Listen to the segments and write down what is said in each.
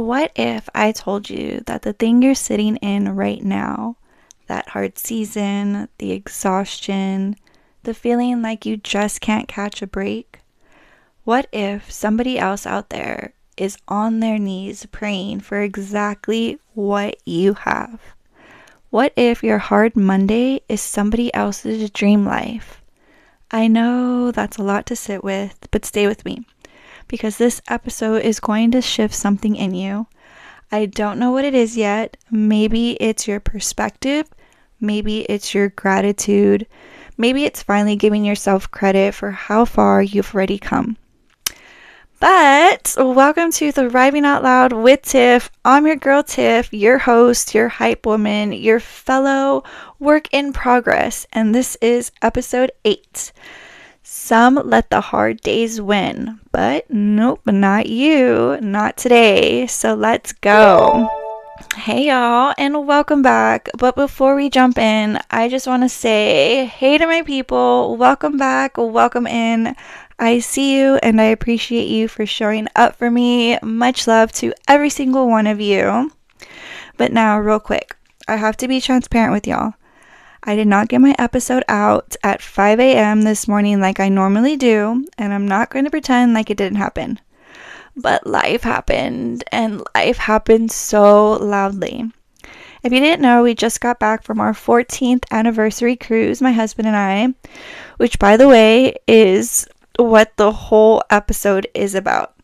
What if I told you that the thing you're sitting in right now, that hard season, the exhaustion, the feeling like you just can't catch a break, what if somebody else out there is on their knees praying for exactly what you have? What if your hard Monday is somebody else's dream life? I know that's a lot to sit with, but stay with me because this episode is going to shift something in you. I don't know what it is yet. Maybe it's your perspective. Maybe it's your gratitude. Maybe it's finally giving yourself credit for how far you've already come. But welcome to Thriving Out Loud with Tiff. I'm your girl Tiff, your host, your hype woman, your fellow work in progress. And this is episode 8. Some let the hard days win, but nope, not you, not today. So let's go. Hey y'all, and welcome back. But before we jump in, I just want to say hey to my people. Welcome back, welcome in. I see you and I appreciate you for showing up for me. Much love to every single one of you. But now, real quick, I have to be transparent with y'all. I did not get my episode out at 5 a.m. this morning like I normally do, and I'm not going to pretend like it didn't happen. But life happened, and life happened so loudly. If you didn't know, we just got back from our 14th anniversary cruise, my husband and I, which, by the way, is what the whole episode is about.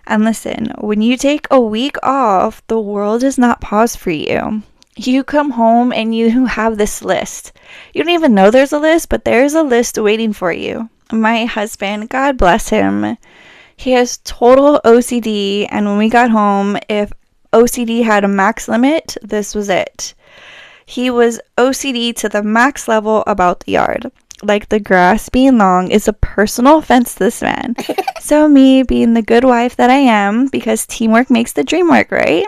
And listen, when you take a week off, the world does not pause for you. You come home and you have this list. You don't even know there's a list, but there's a list waiting for you. My husband, God bless him, he has total OCD, and when we got home, if OCD had a max limit, this was it. He was OCD to the max level about the yard. Like the grass being long is a personal offense to this man. So me, being the good wife that I am, because teamwork makes the dream work, right?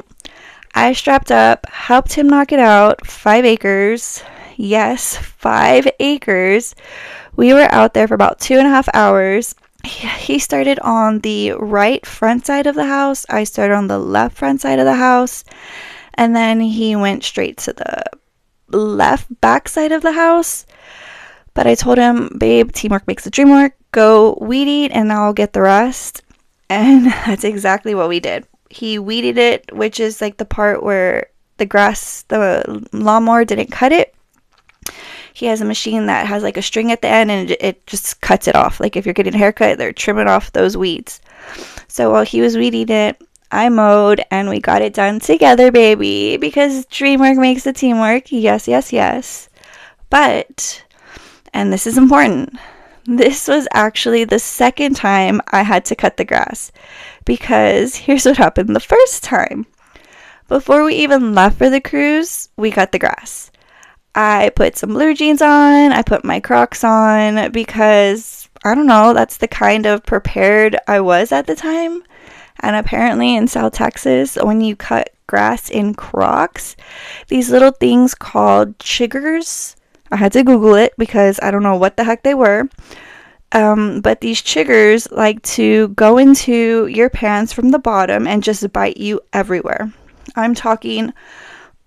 I strapped up, helped him knock it out, 5 acres. Yes, 5 acres. We were out there for about 2.5 hours. He started on the right front side of the house. I started on the left front side of the house. And then he went straight to the left back side of the house. But I told him, babe, teamwork makes the dream work. Go weed eat and I'll get the rest. And that's exactly what we did. He weeded it, which is like the part where the grass, the lawnmower didn't cut it. He has a machine that has like a string at the end and it just cuts it off. Like if you're getting a haircut, they're trimming off those weeds. So while he was weeding it, I mowed and we got it done together, baby. Because dream work makes the teamwork. Yes, yes, yes. But, and this is important, this was actually the second time I had to cut the grass. Because here's what happened the first time. Before we even left for the cruise, we cut the grass. I put some blue jeans on, I put my Crocs on because, I don't know, that's the kind of prepared I was at the time. And apparently in South Texas, when you cut grass in Crocs, these little things called chiggers, I had to Google it because I don't know what the heck they were. But these chiggers like to go into your pants from the bottom and just bite you everywhere. I'm talking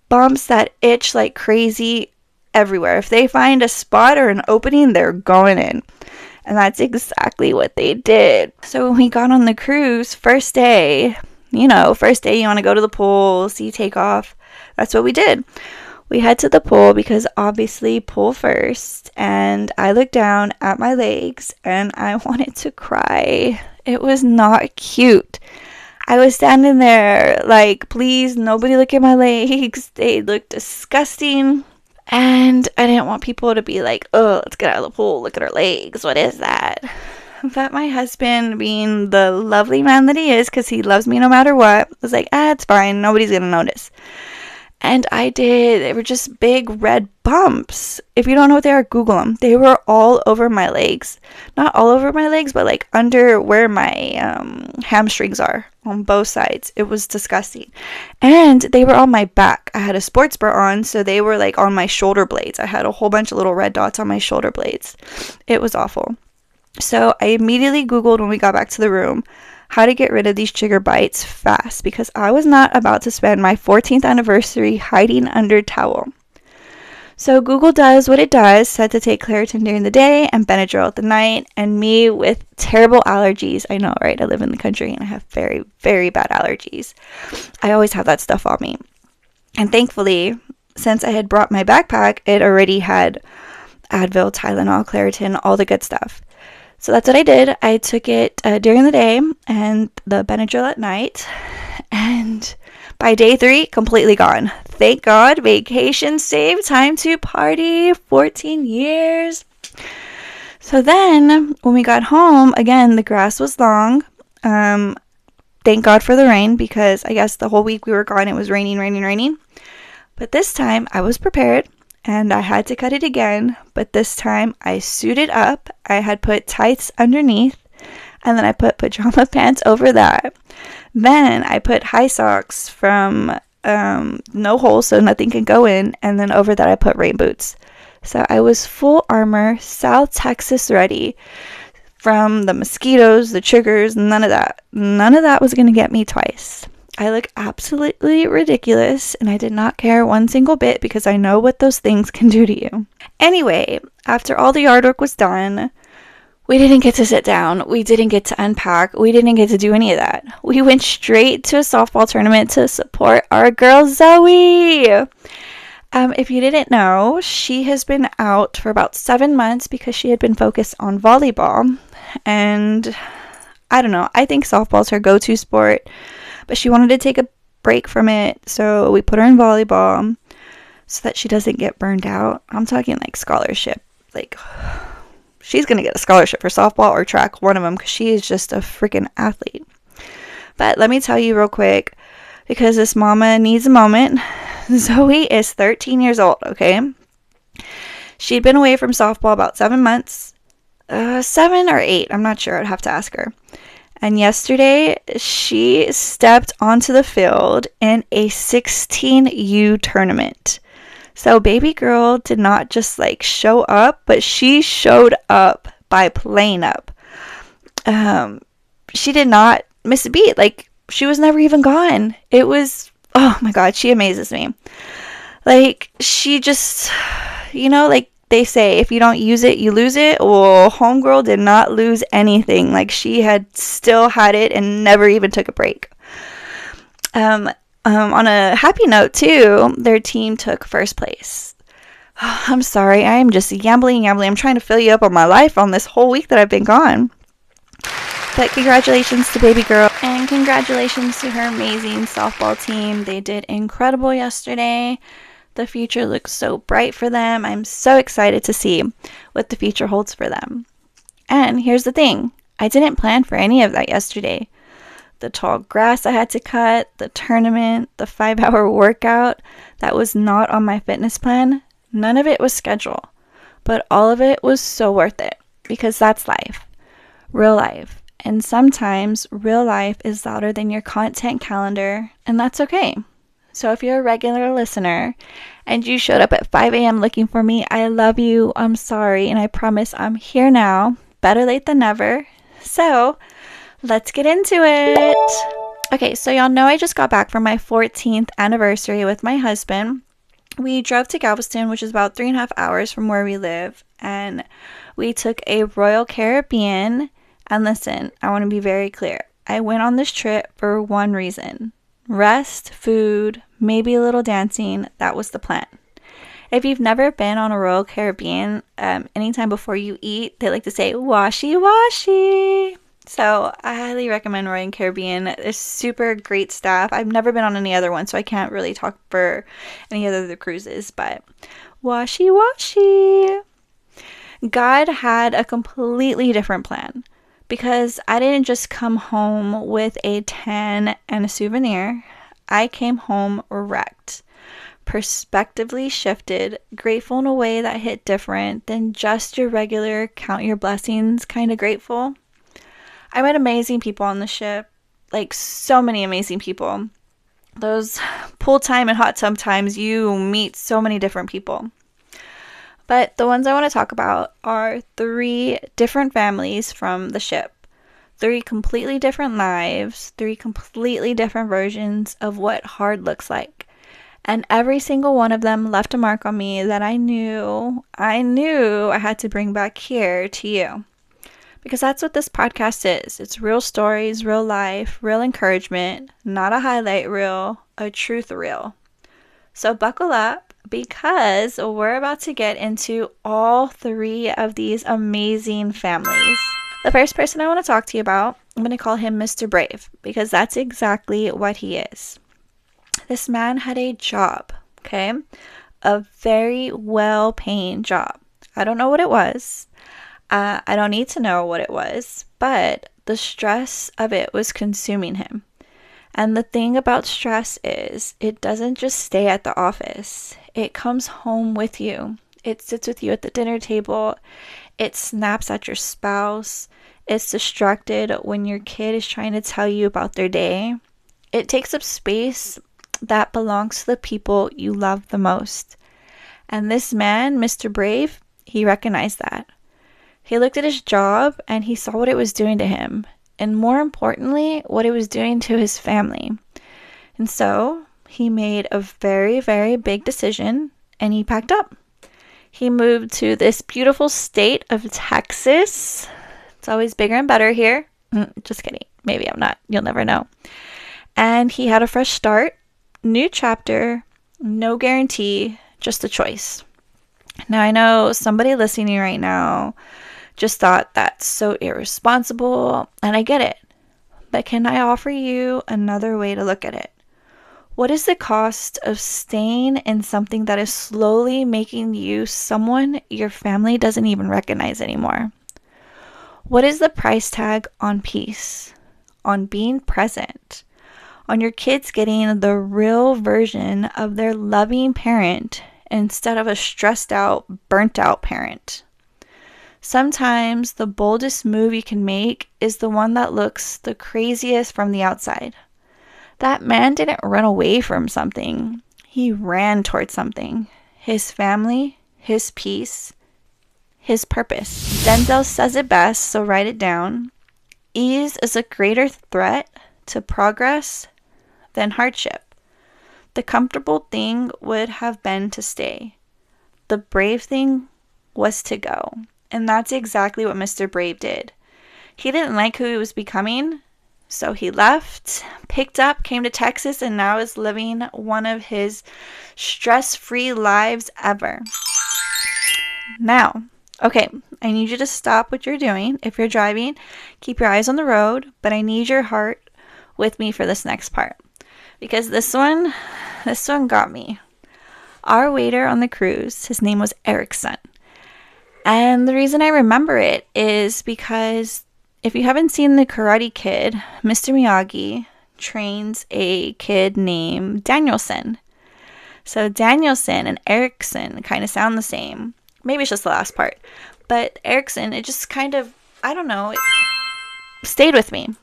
bumps that itch like crazy everywhere. If they find a spot or an opening, they're going in. And that's exactly what they did. So when we got on the cruise, first day you want to go to the pool, see takeoff. That's what we did. We head to the pool because obviously pool first, and I looked down at my legs and I wanted to cry. It was not cute. I was standing there like, please, nobody look at my legs. They look disgusting. And I didn't want people to be like, oh, let's get out of the pool. Look at her legs. What is that? But my husband, being the lovely man that he is, because he loves me no matter what, was like, it's fine. Nobody's going to notice. And I did. They were just big red bumps. If you don't know what they are, Google them. They were all over my legs. Not all over my legs, but like under where my hamstrings are on both sides. It was disgusting. And they were on my back. I had a sports bra on, so they were like on my shoulder blades. I had a whole bunch of little red dots on my shoulder blades. It was awful. So I immediately Googled when we got back to the room how to get rid of these trigger bites fast because I was not about to spend my 14th anniversary hiding under towel. So Google does what it does, said to take Claritin during the day and Benadryl at the night, and me with terrible allergies. I know, right? I live in the country and I have very, very bad allergies. I always have that stuff on me. And thankfully, since I had brought my backpack, it already had Advil, Tylenol, Claritin, all the good stuff. So that's what I did. I took it during the day and the Benadryl at night. And by day 3, completely gone. Thank God, vacation saved time to party. 14 years. So then, when we got home, again, the grass was long. Thank God for the rain, because I guess the whole week we were gone, it was raining. But this time, I was prepared, and I had to cut it again. But this time, I suited up. I had put tights underneath, and then I put pajama pants over that. Then I put high socks from no holes so nothing can go in, and then over that I put rain boots. So I was full armor, South Texas ready. From the mosquitoes, the triggers, none of that. None of that was going to get me twice. I look absolutely ridiculous, and I did not care one single bit because I know what those things can do to you. Anyway, after all the yard work was done, we didn't get to sit down. We didn't get to unpack. We didn't get to do any of that. We went straight to a softball tournament to support our girl Zoe. If you didn't know, she has been out for about 7 months because she had been focused on volleyball. And I don't know, I think softball's her go-to sport, but she wanted to take a break from it. So we put her in volleyball so that she doesn't get burned out. I'm talking like scholarship, like she's going to get a scholarship for softball or track, one of them, because she is just a freaking athlete. But let me tell you real quick, because this mama needs a moment. Zoe is 13 years old, okay? She'd been away from softball about 7 months. 7 or 8, I'm not sure. I'd have to ask her. And yesterday, she stepped onto the field in a 16U tournament. So baby girl did not just like show up, but she showed up by playing up. She did not miss a beat. Like, she was never even gone. It was, oh my God, she amazes me. Like, she just, like they say, if you don't use it, you lose it. Well, homegirl did not lose anything. Like, she had still had it and never even took a break. On a happy note, too, their team took first place. Oh, I'm sorry. I am just yambling. I'm trying to fill you up on my life on this whole week that I've been gone. But congratulations to baby girl. And congratulations to her amazing softball team. They did incredible yesterday. The future looks so bright for them. I'm so excited to see what the future holds for them. And here's the thing. I didn't plan for any of that yesterday. The tall grass I had to cut, the tournament, the 5-hour workout, that was not on my fitness plan. None of it was scheduled, but all of it was so worth it because that's life, real life. And sometimes real life is louder than your content calendar, and that's okay. So if you're a regular listener and you showed up at 5 a.m. looking for me, I love you. I'm sorry, and I promise I'm here now. Better late than never. So let's get into it. Okay, so y'all know I just got back from my 14th anniversary with my husband. We drove to Galveston, which is about 3.5 hours from where we live, and we took a Royal Caribbean. And listen, I want to be very clear. I went on this trip for one reason. Rest, food, maybe a little dancing. That was the plan. If you've never been on a Royal Caribbean, anytime before you eat, they like to say, washy, washy. So I highly recommend Royal Caribbean. It's super great staff. I've never been on any other one, so I can't really talk for any other of the cruises, but washy, washy. God had a completely different plan. Because I didn't just come home with a tan and a souvenir. I came home wrecked, perspectively shifted, grateful in a way that hit different than just your regular count your blessings kind of grateful. I met amazing people on the ship, like so many amazing people. Those pool time and hot tub times, you meet so many different people. But the ones I want to talk about are 3 different families from the ship. Three completely different lives, three completely different versions of what hard looks like. And every single one of them left a mark on me that I had to bring back here to you. Because that's what this podcast is. It's real stories, real life, real encouragement, not a highlight reel, a truth reel. So buckle up because we're about to get into all three of these amazing families. The first person I want to talk to you about, I'm going to call him Mr. Brave because that's exactly what he is. This man had a job, okay? A very well-paying job. I don't know what it was. I don't need to know what it was, but the stress of it was consuming him. And the thing about stress is it doesn't just stay at the office. It comes home with you. It sits with you at the dinner table. It snaps at your spouse. It's distracted when your kid is trying to tell you about their day. It takes up space that belongs to the people you love the most. And this man, Mr. Brave, he recognized that. He looked at his job and he saw what it was doing to him. And more importantly, what it was doing to his family. And so he made a very, very big decision and he packed up. He moved to this beautiful state of Texas. It's always bigger and better here. Just kidding. Maybe I'm not. You'll never know. And he had a fresh start, new chapter, no guarantee, just a choice. Now I know somebody listening right now just thought that's so irresponsible, and I get it. But can I offer you another way to look at it? What is the cost of staying in something that is slowly making you someone your family doesn't even recognize anymore? What is the price tag on peace, on being present, on your kids getting the real version of their loving parent instead of a stressed out, burnt out parent? Sometimes the boldest move you can make is the one that looks the craziest from the outside. That man didn't run away from something. He ran towards something. His family, his peace, his purpose. Denzel says it best, so write it down. Ease is a greater threat to progress than hardship. The comfortable thing would have been to stay. The brave thing was to go. And that's exactly what Mr. Brave did. He didn't like who he was becoming, so he left, picked up, came to Texas, and now is living one of his stress-free lives ever. Now, okay, I need you to stop what you're doing. If you're driving, keep your eyes on the road, but I need your heart with me for this next part. Because this one got me. Our waiter on the cruise, his name was Erickson. And the reason I remember it is because if you haven't seen The Karate Kid, Mr. Miyagi trains a kid named Danielson. So Danielson and Erickson kind of sound the same. Maybe it's just the last part. But Erickson, it just kind of, I don't know, it stayed with me.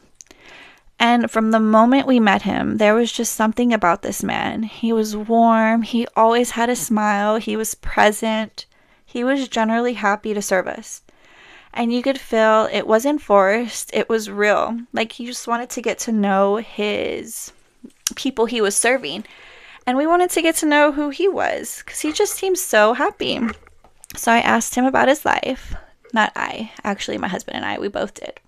And from the moment we met him, there was just something about this man. He was warm. He always had a smile. He was present. He was generally happy to serve us. And you could feel it wasn't forced. It was real. Like he just wanted to get to know his people he was serving. And we wanted to get to know who he was because he just seemed so happy. So I asked him about his life. Not I. Actually, my husband and I, we both did.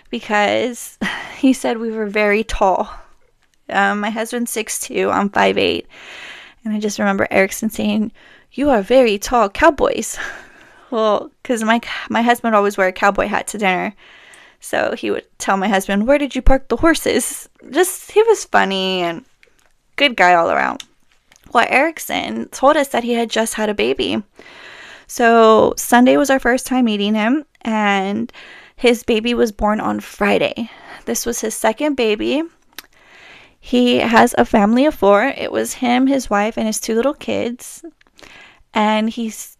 Because he said we were very tall. My husband's 6'2", I'm 5'8". And I just remember Erickson saying, "You are very tall cowboys." Well, because my husband would always wear a cowboy hat to dinner. So he would tell my husband, "Where did you park the horses?" Just, he was funny and good guy all around. Well, Erickson told us that he had just had a baby. So Sunday was our first time meeting him, and his baby was born on Friday. This was his second baby. He has a family of 4. It was him, his wife, and his 2 little kids. And he's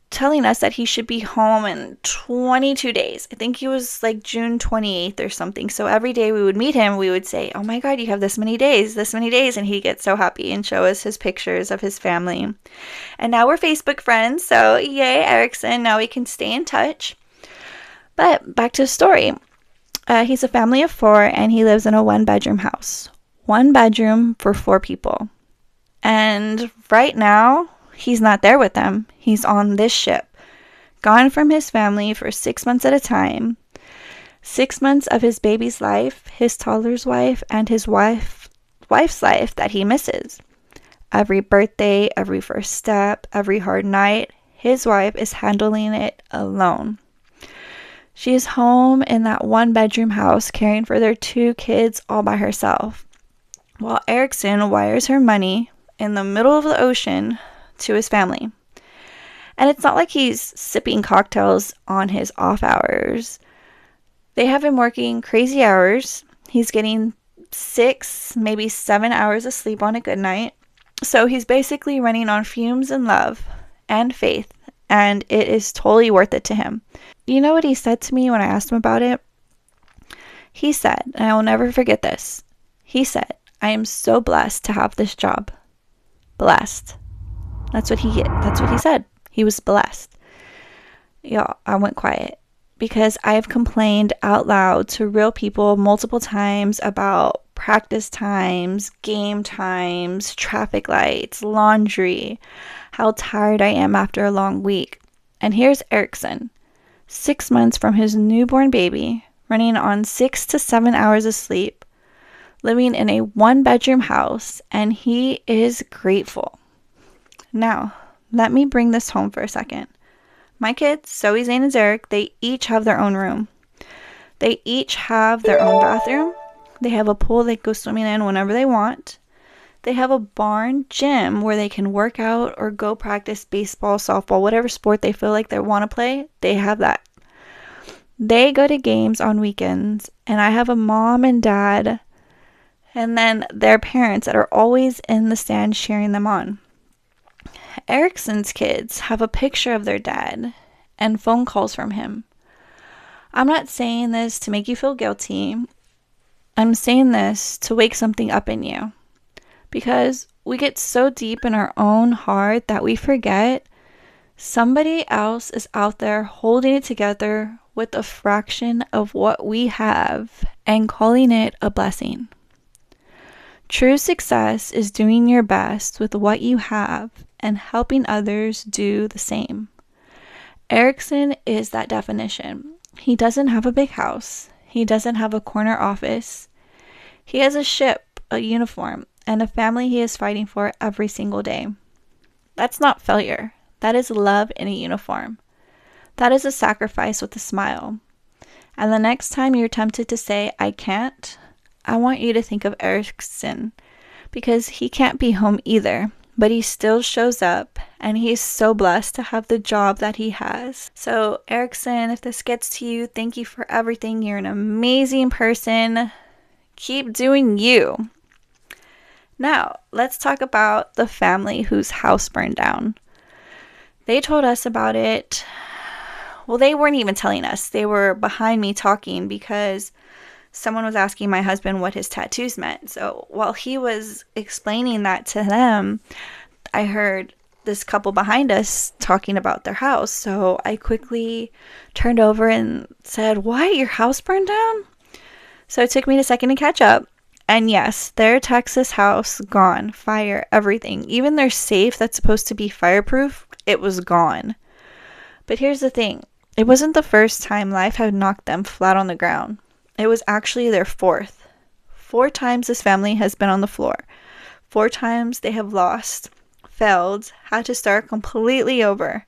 telling us that he should be home in 22 days. I think he was like June 28th or something. So every day we would meet him, we would say, "Oh my God, you have this many days, this many days." And he'd get so happy and show us his pictures of his family. And now we're Facebook friends. So yay, Erickson. Now we can stay in touch. But back to the story. He's a family of 4, and he lives in a 1-bedroom house. 1 bedroom for 4 people. And right now, he's not there with them. He's on this ship, gone from his family for 6 months at a time. 6 months of his baby's life, his toddler's wife, and his wife's life that he misses. Every birthday, every first step, every hard night, his wife is handling it alone. She is home in that 1-bedroom house caring for their 2 kids all by herself, while Erickson wires her money in the middle of the ocean to his family. And it's not like he's sipping cocktails on his off hours. They have him working crazy hours. He's getting 6, maybe 7 hours of sleep on a good night. So he's basically running on fumes and love and faith, and it is totally worth it to him. You know what he said to me when I asked him about it? He said, and I will never forget this, he said, "I am so blessed to have this job." Blessed. That's what he said. He was blessed. Y'all, I went quiet because I have complained out loud to real people multiple times about practice times, game times, traffic lights, laundry, how tired I am after a long week. And here's Erickson, 6 months from his newborn baby, running on 6 to 7 hours of sleep, living in a 1-bedroom house, and he is grateful. Now, let me bring this home for a second. My kids, Zoe, Zane, and Zarek, they each have their own room. They each have their own bathroom. They have a pool they go swimming in whenever they want. They have a barn gym where they can work out or go practice baseball, softball, whatever sport they feel like they want to play. They have that. They go to games on weekends, and I have a mom and dad, and then their parents that are always in the stands cheering them on. Erickson's kids have a picture of their dad and phone calls from him. I'm not saying this to make you feel guilty. I'm saying this to wake something up in you. Because we get so deep in our own heart that we forget somebody else is out there holding it together with a fraction of what we have and calling it a blessing. True success is doing your best with what you have and helping others do the same. Erickson is that definition. He doesn't have a big house. He doesn't have a corner office. He has a ship, a uniform, and a family he is fighting for every single day. That's not failure. That is love in a uniform. That is a sacrifice with a smile. And the next time you're tempted to say, "I can't," I want you to think of Erickson, because he can't be home either, but he still shows up, and he's so blessed to have the job that he has. So Erickson, if this gets to you, thank you for everything. You're an amazing person. Keep doing you. Now, let's talk about the family whose house burned down. They told us about it. Well, they weren't even telling us. They were behind me talking because someone was asking my husband what his tattoos meant. So while he was explaining that to them, I heard this couple behind us talking about their house. So I quickly turned over and said, "What? Your house burned down?" So it took me a second to catch up. And yes, their Texas house gone. Fire, everything. Even their safe that's supposed to be fireproof, it was gone. But here's the thing. It wasn't the first time life had knocked them flat on the ground. It was actually their fourth. 4 times this family has been on the floor. 4 times they have lost, failed, had to start completely over.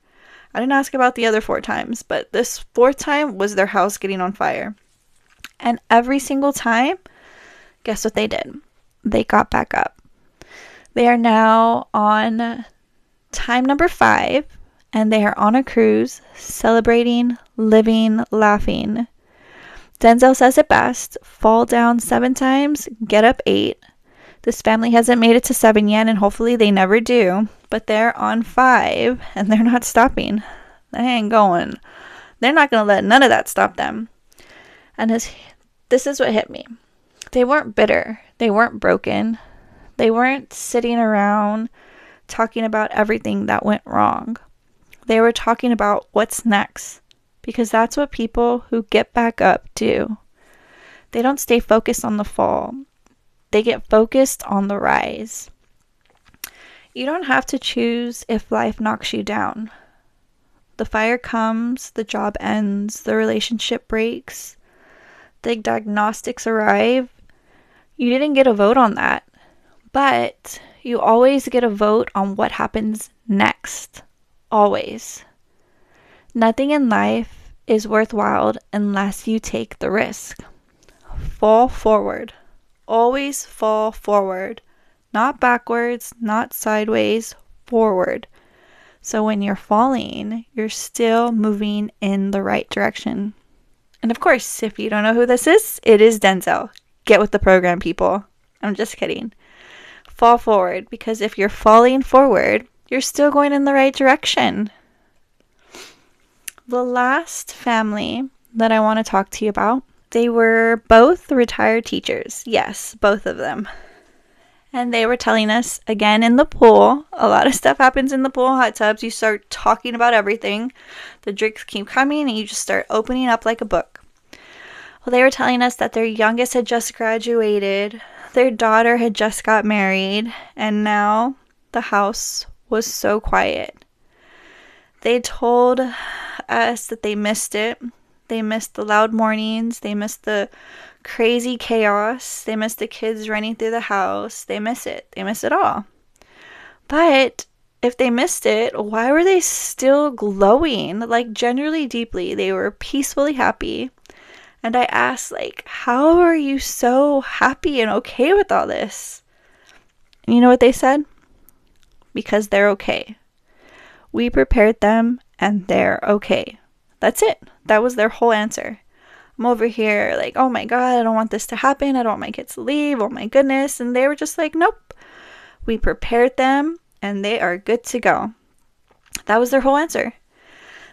I didn't ask about the other 4 times, but this 4th time was their house getting on fire. And every single time, guess what they did? They got back up. They are now on time number 5, and they are on a cruise, celebrating, living, laughing. Denzel says it best, fall down 7 times, get up 8. This family hasn't made it to 7 yet, and hopefully they never do, but they're on 5, and they're not stopping. They ain't going. They're not going to let none of that stop them. And this is what hit me. They weren't bitter. They weren't broken. They weren't sitting around talking about everything that went wrong. They were talking about what's next, because that's what people who get back up do. They don't stay focused on the fall. They get focused on the rise. You don't have to choose if life knocks you down. The fire comes, the job ends, the relationship breaks, the diagnostics arrive. You didn't get a vote on that, but you always get a vote on what happens next. Always. Nothing in life is worthwhile unless you take the risk. Fall forward. Always fall forward. Not backwards, not sideways, forward. So when you're falling, you're still moving in the right direction. And of course, if you don't know who this is, it is Denzel. Get with the program, people. I'm just kidding. Fall forward, because if you're falling forward, you're still going in the right direction. The last family that I want to talk to you about, they were both retired teachers. Yes, both of them. And they were telling us, again, in the pool, a lot of stuff happens in the pool hot tubs. You start talking about everything. The drinks keep coming and you just start opening up like a book. Well, they were telling us that their youngest had just graduated, their daughter had just got married, and now the house was so quiet. They told us that they missed it. They missed the loud mornings. They missed the crazy chaos. They missed the kids running through the house. They miss it. They miss it all. But if they missed it, why were they still glowing? Like, genuinely, deeply, they were peacefully happy. And I asked, like, how are you so happy and okay with all this? And you know what they said? Because they're okay. We prepared them and they're okay. That's it. That was their whole answer. I'm over here like, oh my God, I don't want this to happen. I don't want my kids to leave. Oh my goodness. And they were just like, nope. We prepared them and they are good to go. That was their whole answer.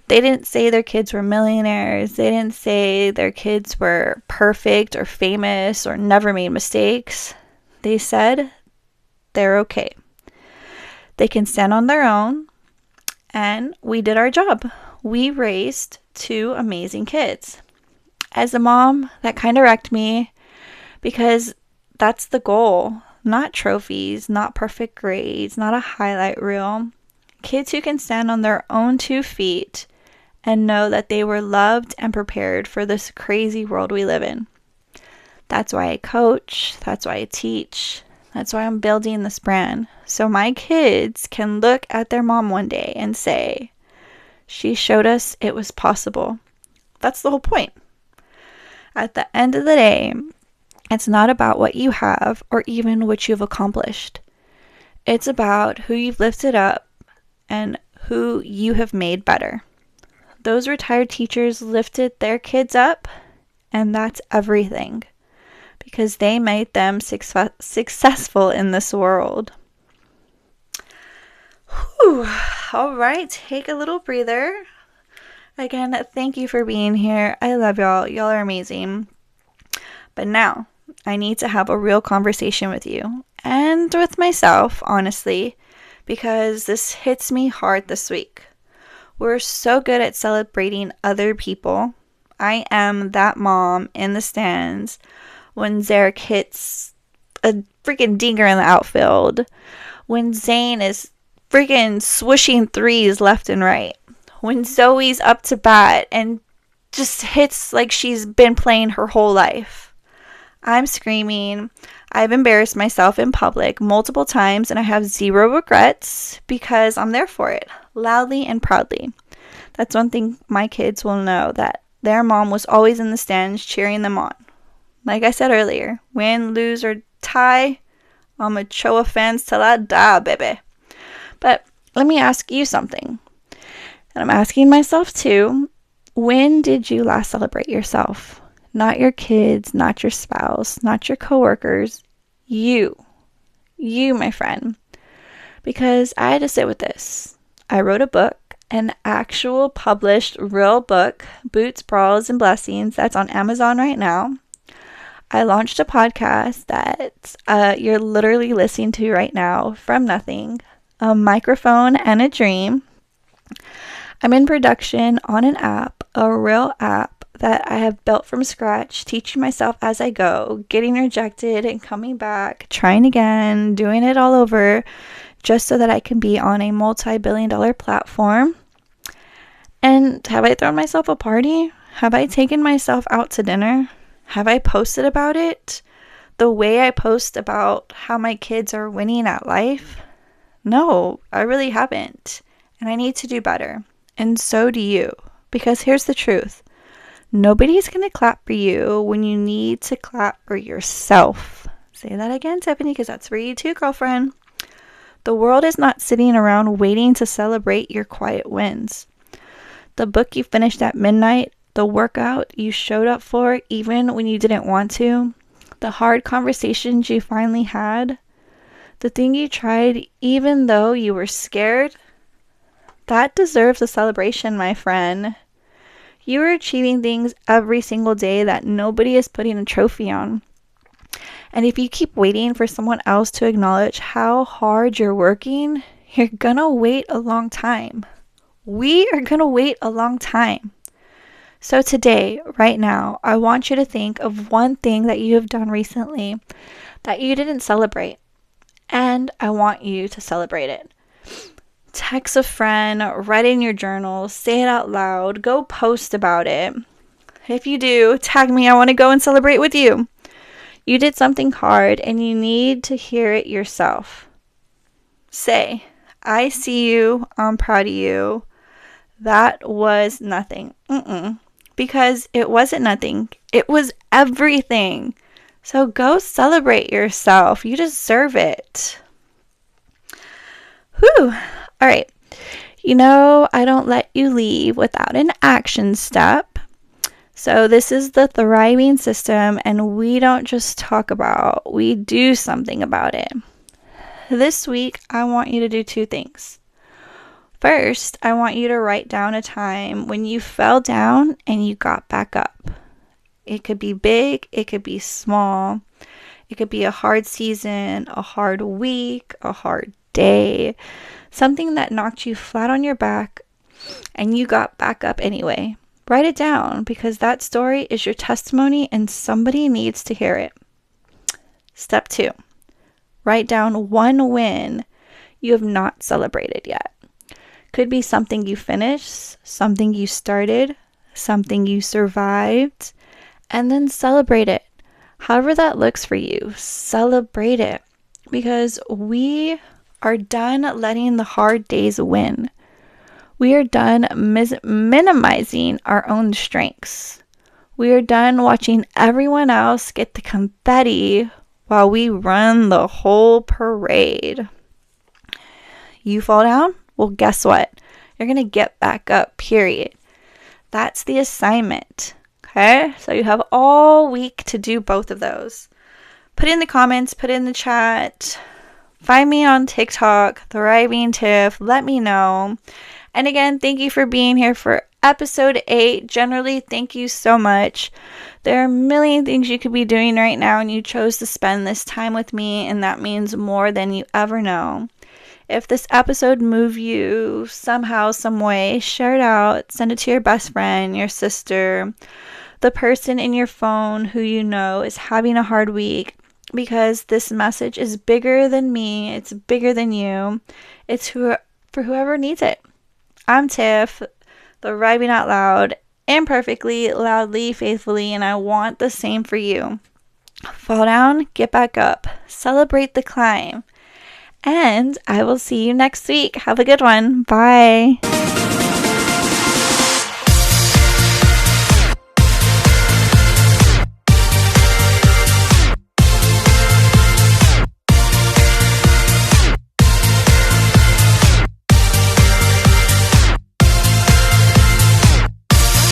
They didn't say their kids were millionaires. They didn't say their kids were perfect or famous or never made mistakes. They said they're okay. They can stand on their own. And we did our job. We raised 2 amazing kids. As a mom, that kind of wrecked me because that's the goal. Not trophies, not perfect grades, not a highlight reel. Kids who can stand on their own 2 feet and know that they were loved and prepared for this crazy world we live in. That's why I coach. That's why I teach. That's why I'm building this brand. So my kids can look at their mom one day and say, she showed us it was possible. That's the whole point. At the end of the day, it's not about what you have or even what you've accomplished. It's about who you've lifted up and who you have made better. Those retired teachers lifted their kids up, and that's everything, because they made them successful in this world. Whew. All right, take a little breather. Again, thank you for being here. I love y'all. Y'all are amazing. But now, I need to have a real conversation with you and with myself, honestly, because this hits me hard this week. We're so good at celebrating other people. I am that mom in the stands when Zarek hits a freaking dinger in the outfield, when Zane is freaking swishing threes left and right, when Zoe's up to bat and just hits like she's been playing her whole life. I'm screaming. I've embarrassed myself in public multiple times and I have 0 regrets because I'm there for it, loudly and proudly. That's one thing my kids will know, that their mom was always in the stands cheering them on. Like I said earlier, win, lose, or tie, I'm a Choa fans till I die, baby. But let me ask you something. And I'm asking myself too, when did you last celebrate yourself? Not your kids, not your spouse, not your coworkers. You, my friend. Because I had to sit with this. I wrote a book, an actual published real book, Boots, Brawls, and Blessings, that's on Amazon right now. I launched a podcast that you're literally listening to right now from nothing, a microphone and a dream. I'm in production on an app, a real app that I have built from scratch, teaching myself as I go, getting rejected and coming back, trying again, doing it all over, just so that I can be on a multi-billion-dollar platform. And have I thrown myself a party? Have I taken myself out to dinner? Have I posted about it the way I post about how my kids are winning at life? No, I really haven't. And I need to do better. And so do you. Because here's the truth. Nobody's going to clap for you when you need to clap for yourself. Say that again, Tiffany, because that's for you too, girlfriend. The world is not sitting around waiting to celebrate your quiet wins. The book you finished at midnight, the workout you showed up for even when you didn't want to, the hard conversations you finally had, the thing you tried even though you were scared, that deserves a celebration, my friend. You are achieving things every single day that nobody is putting a trophy on. And if you keep waiting for someone else to acknowledge how hard you're working, you're gonna wait a long time. We are gonna wait a long time. So today, right now, I want you to think of one thing that you have done recently that you didn't celebrate. And I want you to celebrate it. Text a friend, write in your journal, say it out loud, go post about it. If you do, tag me. I want to go and celebrate with you. You did something hard and you need to hear it yourself. Say, I see you. I'm proud of you. That was nothing. Because it wasn't nothing. It was everything. So go celebrate yourself. You deserve it. Whew. All right. You know, I don't let you leave without an action step. So this is the thriving system, and we don't just talk about, we do something about it. This week, I want you to do two things. First, I want you to write down a time when you fell down and you got back up. It could be big, it could be small. It could be a hard season, a hard week, a hard day. Something that knocked you flat on your back and you got back up anyway. Write it down because that story is your testimony and somebody needs to hear it. Step 2. Write down one win you have not celebrated yet. Could be something you finished, something you started, something you survived, and then celebrate it. However that looks for you, celebrate it because we are done letting the hard days win. We are done minimizing our own strengths. We are done watching everyone else get the confetti while we run the whole parade. You fall down? Well, guess what? You're going to get back up, period. That's the assignment. Okay? So you have all week to do both of those. Put in the comments, put in the chat. Find me on TikTok, Thriving Tiff. Let me know. And again, thank you for being here for episode 8. Generally, thank you so much. There are a million things you could be doing right now, and you chose to spend this time with me, and that means more than you ever know. If this episode moved you somehow, some way, share it out. Send it to your best friend, your sister, the person in your phone who you know is having a hard week, because this message is bigger than me. It's bigger than you. It's for whoever needs it. I'm Tiff, thriving out loud, imperfectly, loudly, faithfully, and I want the same for you. Fall down, get back up, celebrate the climb, and I will see you next week. Have a good one. Bye.